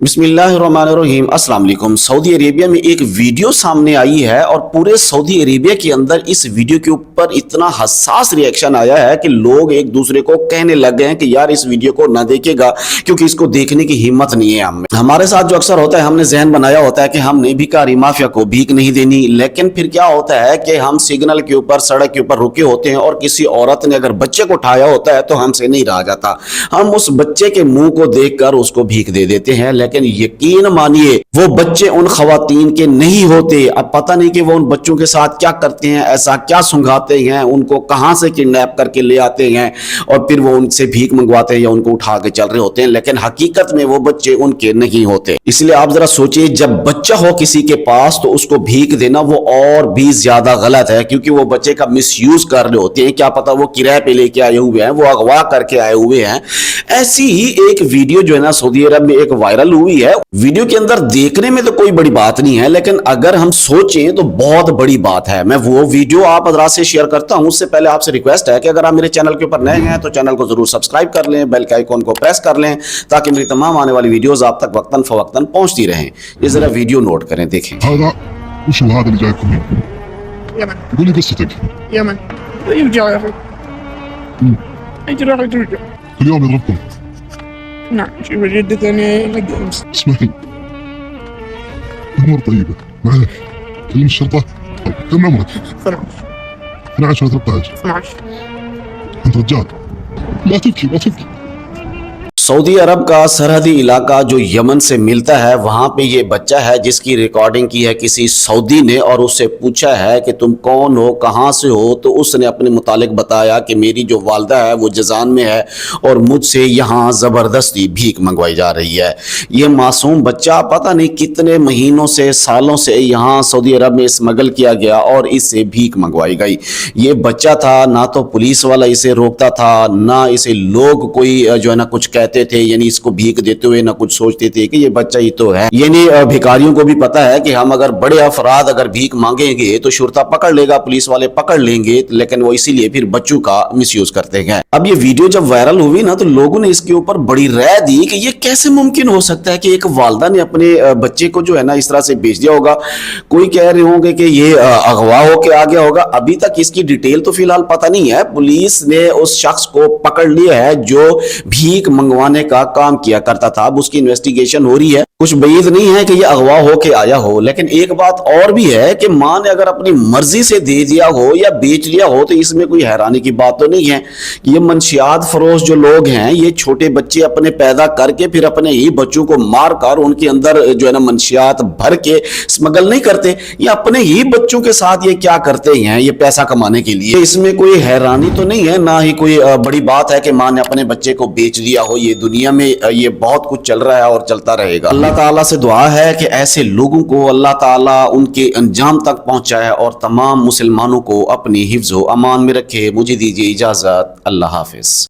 बिस्मिल्लाहिर्रहमानिर्रहीम। अस्सलाम वालेकुम। सऊदी अरेबिया में एक वीडियो सामने आई है और पूरे सऊदी अरेबिया के अंदर इस वीडियो के ऊपर इतना हसास रिएक्शन आया है कि लोग एक दूसरे को कहने लग गए हैं कि यार इस वीडियो को ना देखेगा क्योंकि इसको देखने की हिम्मत नहीं है हमें। हमारे साथ जो अक्सर होता है, हमने जहन बनाया होता है कि हमने भिखारी माफिया को भीख नहीं देनी, लेकिन फिर क्या होता है कि हम सिग्नल के ऊपर, सड़क के ऊपर रुके होते हैं और किसी औरत ने अगर बच्चे को उठाया होता है तो हमसे नहीं रहा जाता, हम उस बच्चे के मुंह को देखकर उसको भीख दे देते हैं। लेकिन यकीन मानिए वो बच्चे उन खवातीन के नहीं होते। अब पता नहीं कि वो उन बच्चों के साथ क्या करते हैं, ऐसा क्या सुंघाते हैं, उनको कहां से किडनैप करके ले आते हैं और फिर वो उनसे भीख मंगवाते हैं या उनको उठा के चल रहे होते हैं, लेकिन हकीकत में वो बच्चे उनके नहीं होते। इसलिए आप जरा सोचिए, जब बच्चा हो किसी के पास तो उसको भीख देना वो और भी ज्यादा गलत है, क्योंकि वो बच्चे का मिसयूज कर रहे होते हैं। क्या पता वो किराए पे लेके आए हुए हैं, वो अगवा करके आए हुए हैं। ऐसी ही एक वीडियो जो है ना सऊदी अरब में एक वायरल हुई है। वीडियो के अंदर देखने में तो कोई बड़ी बात नहीं है, लेकिन अगर हम सोचें तो बहुत बड़ी बात है। मैं वो वीडियो आप हज़रात से शेयर करता हूं। उससे पहले आपसे रिक्वेस्ट है कि अगर आप मेरे चैनल के ऊपर नए हैं तो चैनल को जरूर सब्सक्राइब कर लें, बेल के आइकॉन को प्रेस कर लें ताकि मेरी तमाम आने वाली वीडियोस आप तक वक्तन फवक्तन पहुंचती रहें। ये जरा वीडियो नोट करें, देखें। وشو هذا اللي جايكم هنا؟ يمن. قولي قصتك. يمن يرجع يا اخي. اجي راح ترجع. كل يوم يضربكم. نعم شوف جدتني لقى امس. اسمعي، امور طيبه معلش. كلم الشرطه. طيب كم عمرك؟ 12 12 ولا 13؟ 12. انت رجال. لا تبكي لا تبكي. सऊदी अरब का सरहदी इलाका जो यमन से मिलता है, वहाँ पे ये बच्चा है जिसकी रिकॉर्डिंग की है किसी सऊदी ने और उससे पूछा है कि तुम कौन हो, कहाँ से हो। तो उसने अपने मुतालिक बताया कि मेरी जो वालदा है वो जजान में है और मुझसे यहाँ ज़बरदस्ती भीख मंगवाई जा रही है। ये मासूम बच्चा पता नहीं कितने महीनों से, सालों से यहाँ सऊदी अरब में स्मगल किया गया और इससे भीख मंगवाई गई। ये बच्चा था, ना तो पुलिस वाला इसे रोकता था, ना इसे लोग कोई जो है ना कुछ कहते थे, यानी इसको भीख देते हुए ना कुछ सोचते थे कि ये बच्चा ही तो है। यानी भिखारियों को भी पता है कि हम अगर बड़े अफराद अगर भीख मांगेंगे तो शुरता पकड़ लेगा, पुलिस वाले पकड़ लेंगे, लेकिन वो इसीलिए फिर बच्चों का मिसयूज करते हैं। अब ये वीडियो जब वायरल हुई ना तो लोगों ने इसके ऊपर बड़ी राय दी कि ये कैसे मुमकिन हो सकता है कि एक वालदा ने अपने बच्चे को जो है ना इस तरह से भेज दिया होगा। कोई कह रहे होंगे कि ये अगवा होके आ गया होगा। अभी तक इसकी डिटेल तो फिलहाल पता नहीं है। पुलिस ने उस शख्स को पकड़ लिया है जो भीख मंगवाने का काम किया करता था। अब उसकी इन्वेस्टिगेशन हो रही है। कुछ बईद नहीं है कि ये अगवा होके आया हो, लेकिन एक बात और भी है कि मां ने अगर अपनी मर्जी से दे दिया हो या बेच लिया हो तो इसमें कोई हैरानी की बात तो नहीं है। ये मंशियात फरोश जो लोग हैं, ये छोटे बच्चे अपने पैदा करके फिर अपने ही बच्चों को मार कर उनके अंदर जो है ना मंशियात भर के स्मगल नहीं करते। ये अपने ही बच्चों के साथ ये क्या करते हैं, ये पैसा कमाने के लिए। इसमें कोई हैरानी तो नहीं है, ना ही कोई बड़ी बात है कि मां ने अपने बच्चे को बेच दिया हो। ये दुनिया में ये बहुत कुछ चल रहा है और चलता रहेगा। अल्लाह ताला से दुआ है कि ऐसे लोगों को अल्लाह ताला उनके अंजाम तक पहुंचाए और तमाम मुसलमानों को अपनी हिफ्ज़ व अमान में रखे। मुझे दीजिए इजाजत। अल्लाह हाफिज।